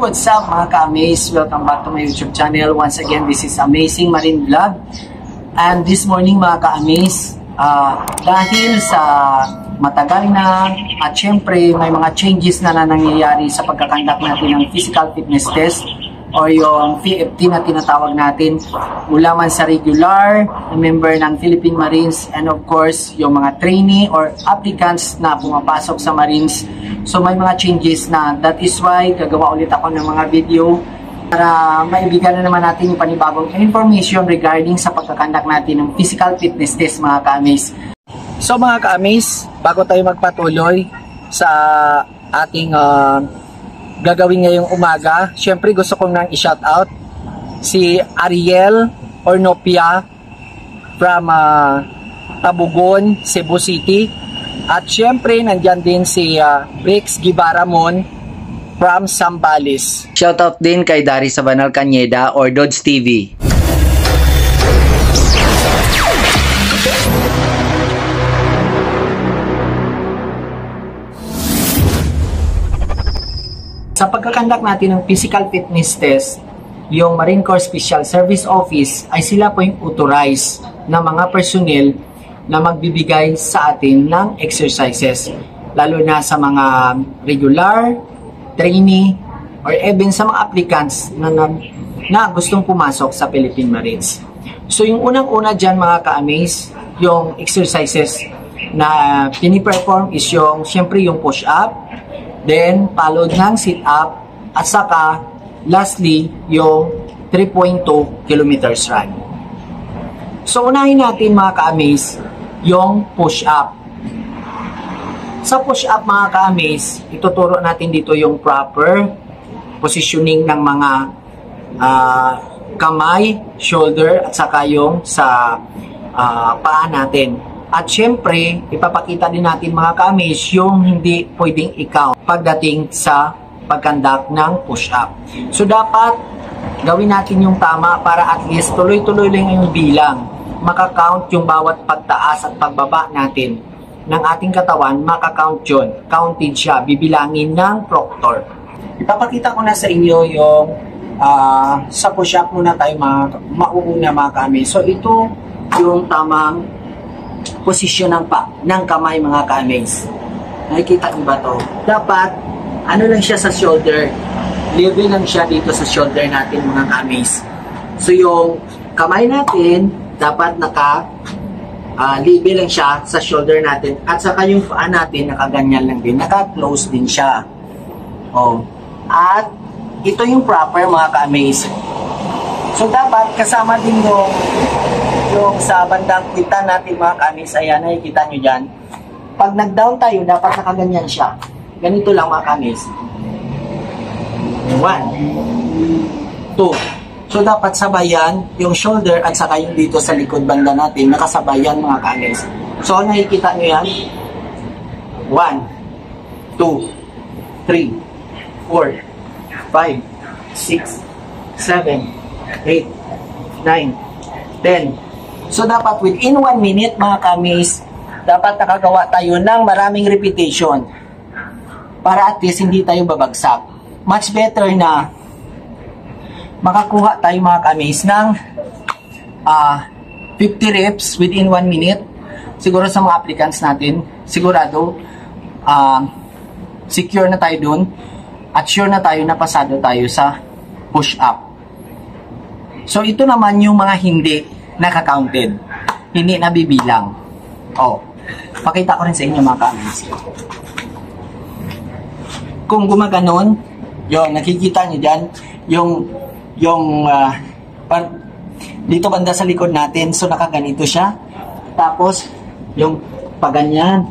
What's up mga ka-amaze? Welcome back to my YouTube channel. Once again, this is Amazing Marine Vlog. And this morning mga ka-amaze, dahil sa matagal na at syempre may mga changes na nangyayari sa pagkakandak natin ng physical fitness test o yung PFT na tinatawag natin, mula man sa regular member ng Philippine Marines and of course yung mga trainee or applicants na pumapasok sa Marines. So may mga changes na. That is why gagawa ulit ako ng mga video para maibigyan na naman natin yung panibagong information regarding sa pagkakandak natin ng physical fitness test mga ka-amaze. So mga ka-amaze, bago tayo magpatuloy sa ating gagawin ngayong umaga, syempre gusto kong nang i-shoutout si Ariel Ornopia from Tabugon, Cebu City. At syempre nandyan din si Rex Gibaramon from Zambales. Shoutout din kay Dari Sabanal Cañeda or Dodge TV. Sa pagkakandak natin ng physical fitness test, yung Marine Corps Special Service Office ay sila po yung authorized na mga personnel na magbibigay sa atin ng exercises, lalo na sa mga regular, trainee, or even sa mga applicants na gustong pumasok sa Philippine Marines. So yung unang-una dyan mga ka-amaze, yung exercises na piniperform is yung syempre yung push-up, then followed ng sit-up, at saka lastly yung 3.2 kilometers run. So unahin natin mga ka-amaze yung push-up. Sa push-up mga ka-amaze, ituturo natin dito yung proper positioning ng mga kamay, shoulder, at saka yung sa paa natin. At syempre, ipapakita din natin mga ka-amaze yung hindi pwedeng i-count pagdating sa pagkandak ng push-up. So dapat gawin natin yung tama para at least tuloy-tuloy lang yung bilang. Maka-count yung bawat pagtaas at pagbaba natin ng ating katawan, maka-count yun. Counted siya, bibilangin ng proctor. Ipapakita ko na sa inyo yung sa push-up muna tayo mauuna mga ka-amaze. So ito yung tamang posisyon ng kamay mga ka-amaze. Nakikita niyo ba to? Dapat ano lang siya sa shoulder. Level lang siya dito sa shoulder natin mga ka-amaze. So yung kamay natin dapat level lang siya sa shoulder natin, at saka yung paa natin nakaganyan lang din, naka-close din siya. Oh. At ito yung proper mga ka-amaze. So dapat kasama din yung sa bandang kita natin mga ka-amaze. Ayan, nakikita nyo dyan. Pag nag-down tayo, dapat nakaganyan siya. Ganito lang mga ka-amaze. 1, 2. So dapat sabayan yung shoulder at saka yung dito sa likod banda natin, nakasabayan mga ka-amaze. So nakikita nyo yan. 1, 2, 3, 4, 5, 6, 7, 8, 9, 10. So dapat within 1 minute mga ka-amaze, dapat nakagawa tayo ng maraming repetition para at least hindi tayo babagsak. Much better na makakuha tayo mga ka-amaze ng 50 reps within 1 minute. Siguro sa mga applicants natin, sigurado secure na tayo dun at sure na tayo na pasado tayo sa push-up. So ito naman yung mga hindi naka-counted, hindi nabibilang. Oh, pakita ko rin sa inyo mga ka-amaze. Kung gumaganon, yung nakikita nyo dyan, dito banda sa likod natin, so nakaganito siya. Tapos yung paganyan,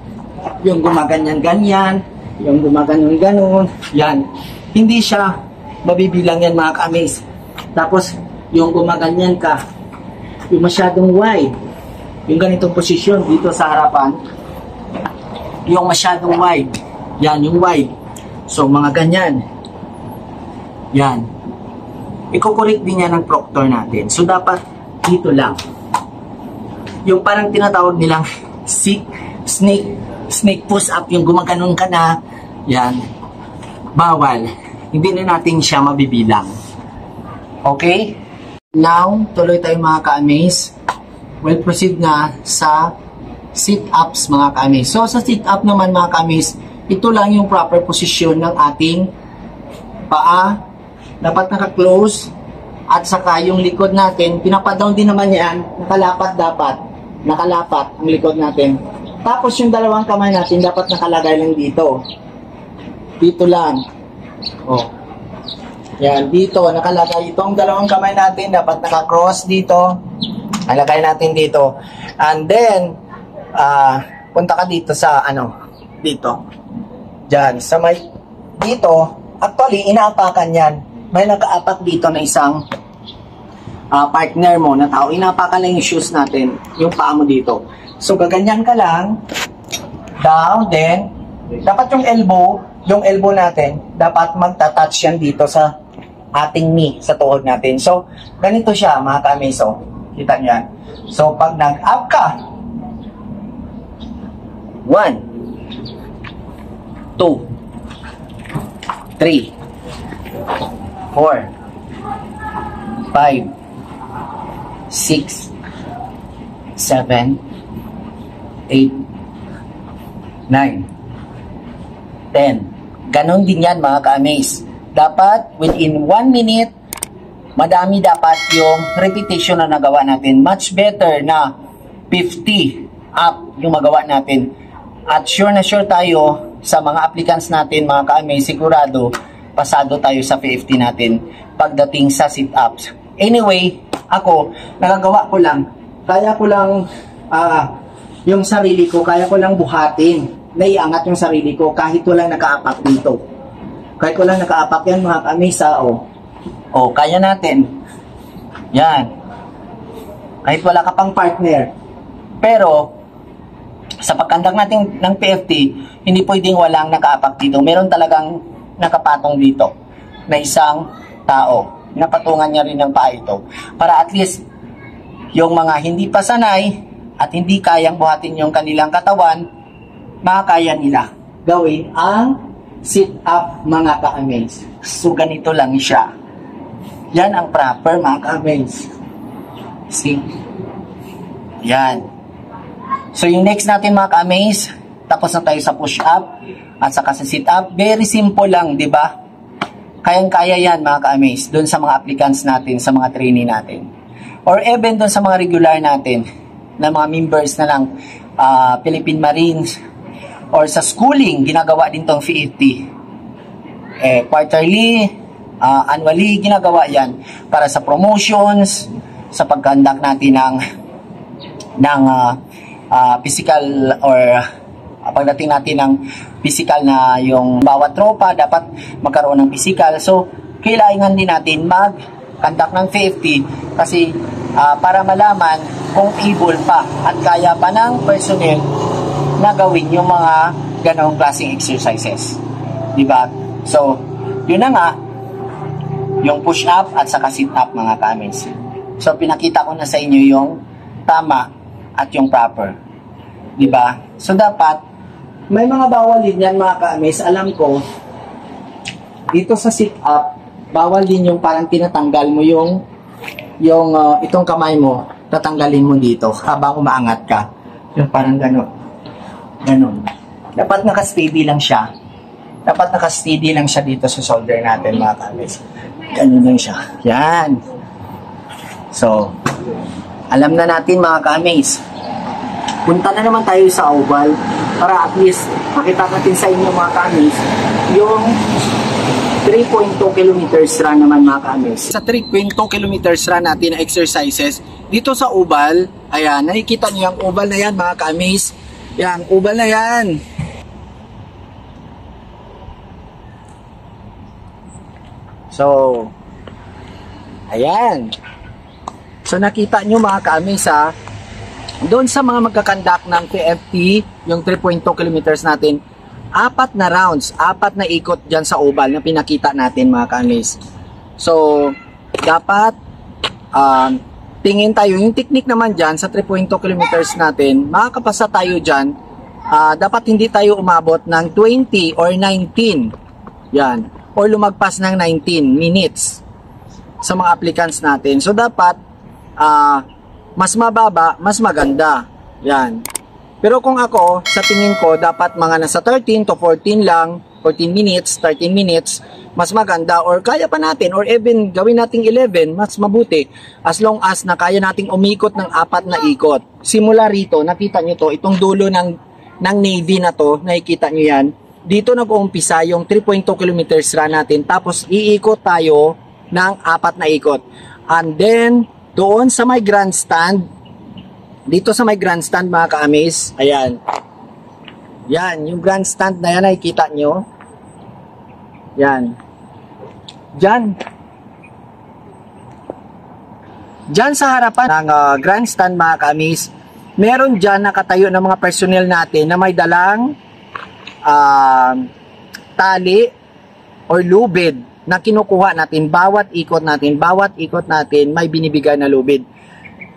yung gumaganyan-ganyan, yung gumaganon-ganon, yan. Hindi siya mabibilang yan mga ka-amaze. Tapos yung gumaganyan ka, yung masyadong wide, yung ganitong posisyon dito sa harapan, yung masyadong wide, yan yung wide. So mga ganyan, yan. Iko-correct din yan ng proctor natin. So dapat dito lang. yung parang tinatawag nilang snake push-up, yung gumaganon ka na, yan, bawal. Hindi na natin siya mabibilang. Okay? Now, tuloy tayo mga ka-amaze. We'll proceed na sa sit-ups mga ka-amaze. So, sa sit-up naman mga ka-amaze, ito lang yung proper posisyon ng ating paa. Dapat naka-close. At saka yung likod natin, pinapadown din naman yan. Nakalapat dapat. Nakalapat ang likod natin. Tapos yung dalawang kamay natin dapat nakalagay lang dito. Dito lang. Oh. Yan, dito. Nakalagay itong dalawang kamay natin. Dapat naka-cross dito. Nalagay natin dito. And then, punta ka dito sa, dito. Diyan. Sa may, dito, actually, inaapakan yan. May nakaapak dito na isang partner mo na tao. Inaapakan lang yung shoes natin. Yung paa mo dito. So, gaganyan ka lang. Down, then, dapat yung elbow natin, dapat magta-touch yan dito sa ating knee, sa tuhod natin. So, ganito siya, mga ka-amaze. So, kita nyo yan. So, pag nag-up ka, 1, 2, 3, 4, 5, 6, 7, 8, 9, 10. Ganon din yan mga ka-amaze. Dapat within 1 minute, madami dapat yung repetition na nagawa natin. Much better na 50 up yung magawa natin. At sure na sure tayo sa mga applicants natin mga ka-amaze, sigurado pasado tayo sa 50 natin pagdating sa sit-ups. Anyway, ako, nagagawa ko lang. Kaya ko lang yung sarili ko, kaya ko lang buhatin. Naiangat yung sarili ko kahit walang nakaapak dito. Kahit walang nakaapak yan mga kamisa, kaya natin. Yan. Kahit wala ka pang partner. Pero, sa pagkandak natin ng PFT, hindi pwedeng walang nakaapak dito. Meron talagang nakapatong dito na isang tao. Napatungan niya rin ng paa ito. Para at least, yung mga hindi pa sanay at hindi kayang buhatin yung kanilang katawan, makakaya nila gawin ang sit-up mga ka-amaze. So, ganito lang siya. Yan ang proper mga ka-amaze. See? Yan. So, yung next natin mga ka-amaze, tapos na tayo sa push-up at saka sa sit-up. Very simple lang, di ba? Kayang-kaya yan mga ka-amaze doon sa mga applicants natin, sa mga trainee natin. Or even doon sa mga regular natin na mga members na lang Philippine Marines, or sa schooling, ginagawa din tong PFT. Quarterly, annually, ginagawa yan para sa promotions, sa pagkandak natin ng physical or pagdating natin ng physical na yung bawat tropa, dapat magkaroon ng physical. So, kailangan din natin mag-conduct ng PFT kasi para malaman kung able pa at kaya pa ng personnel na gawin yung mga ganong klaseng exercises. Diba? So, yun na nga, yung push-up at saka sit-up mga ka-amaze. So, pinakita ko na sa inyo yung tama at yung proper. Diba? So, dapat, may mga bawal din yan mga ka-amaze. Alam ko, dito sa sit-up, bawal din yung parang tinatanggal mo yung itong kamay mo, tatanggalin mo dito habang umaangat ka. Yung parang gano'n. Ganun. Dapat naka-steady lang siya. Dapat naka-steady lang siya dito sa shoulder natin mga ka-amaze. Ganun lang siya. Yan. So, alam na natin mga ka-amaze. Punta na naman tayo sa oval para at least makita natin sa inyo mga ka-amaze yung 3.2 kilometers run naman mga ka-amaze. Sa 3.2 kilometers run natin na exercises, dito sa oval, ayan, nakikita niyo yung oval na yan mga ka-amaze. Yan, oval na yan. So, ayan. So, nakita nyo mga ka-amaze doon sa mga magkakandak ng PFT, yung 3.2 kilometers natin, 4 na rounds, 4 na ikot dyan sa oval na pinakita natin mga ka-amaze. So, dapat tingin tayo, yung technique naman dyan sa 3.2 kilometers natin, makakapasa tayo dyan, dapat hindi tayo umabot ng 20 or 19. Yan. Or lumagpas ng 19 minutes sa mga applicants natin. So, dapat mas mababa, mas maganda. Yan. Pero kung ako, sa tingin ko, dapat mga nasa 13 to 14 lang, 14 minutes, 13 minutes, mas maganda, or kaya pa natin, or even gawin nating 11, mas mabuti, as long as na kaya nating umikot ng 4 na ikot. Simula rito, nakita nyo to, itong dulo ng Navy na to, nakikita nyo yan, dito nag-uumpisa yung 3.2 kilometers run natin, tapos iikot tayo ng 4 na ikot. And then, doon sa may grandstand, dito sa may grandstand mga ka-amaze, ayan, yan, yung grandstand na yan, nakikita nyo, yan, dyan sa harapan ng grandstand mga ka-amaze, meron dyan nakatayo ng mga personnel natin na may dalang tali or lubid na kinukuha natin. Bawat ikot natin may binibigay na lubid.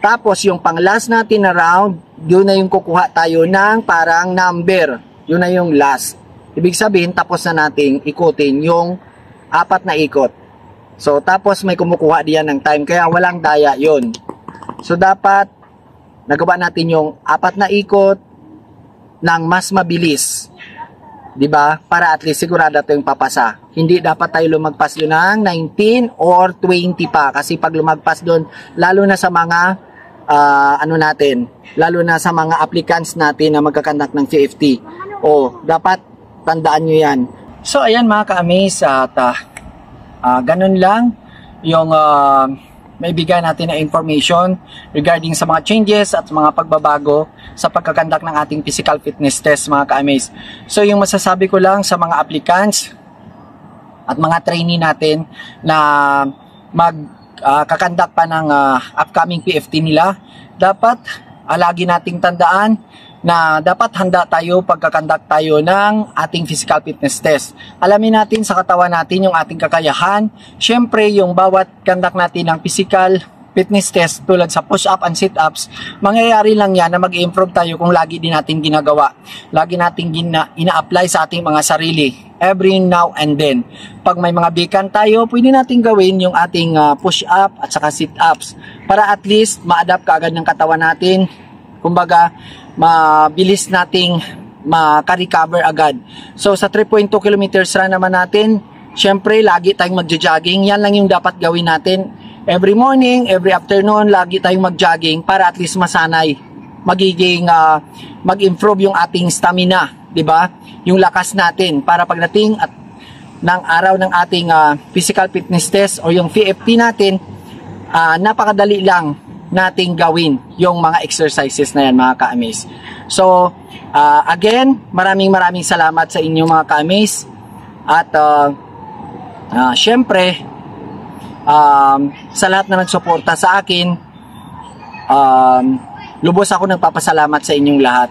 Tapos yung pang last natin na round, yun na yung kukuha tayo ng parang number. Yun na yung last. Ibig sabihin, tapos na nating ikutin yung 4 na ikot. So, tapos may kumukuha diyan ng time. Kaya walang daya yun. So, dapat nagawa natin yung 4 na ikot ng mas mabilis. 'Di ba? Para at least sigurado tayong papasa. Hindi dapat tayo lumagpas doon ng 19 or 20 pa. Kasi pag lumagpas doon, lalo na sa mga lalo na sa mga applicants natin na magkakandak ng CFT. Dapat tandaan nyo yan. So, ayan mga ka-amaze, at ganun lang yung may bigay natin na information regarding sa mga changes at mga pagbabago sa pagkakandak ng ating physical fitness test mga ka-amaze. So, yung masasabi ko lang sa mga applicants at mga trainee natin na kakandak pa ng upcoming PFT nila, dapat lagi nating tandaan na dapat handa tayo pagkakandak tayo ng ating physical fitness test. Alamin natin sa katawan natin yung ating kakayahan. Syempre, yung bawat kandak natin ng physical fitness test tulad sa push-up and sit-ups, mangyayari lang yan na mag-improve tayo kung lagi din natin ginagawa. Lagi natin ina-apply sa ating mga sarili every now and then. Pag may mga bikan tayo, pwede natin gawin yung ating push-up at saka sit-ups para at least ma-adapt kaagad ng katawan natin. Kumbaga, mabilis nating maka-recover agad. So, sa 3.2 kilometers run naman natin, syempre, lagi tayong magja-jogging. Yan lang yung dapat gawin natin. Every morning, every afternoon, lagi tayong mag-jogging para at least masanay. Mag-improve yung ating stamina, 'di ba? Yung lakas natin para pagdating ng araw ng ating physical fitness test o yung PFT natin, napakadali lang nating gawin yung mga exercises na yan mga ka-amaze. So, again, maraming salamat sa inyo mga ka-amaze. At syempre, sa lahat na nagsuporta sa akin, lubos ako nagpapasalamat sa inyong lahat.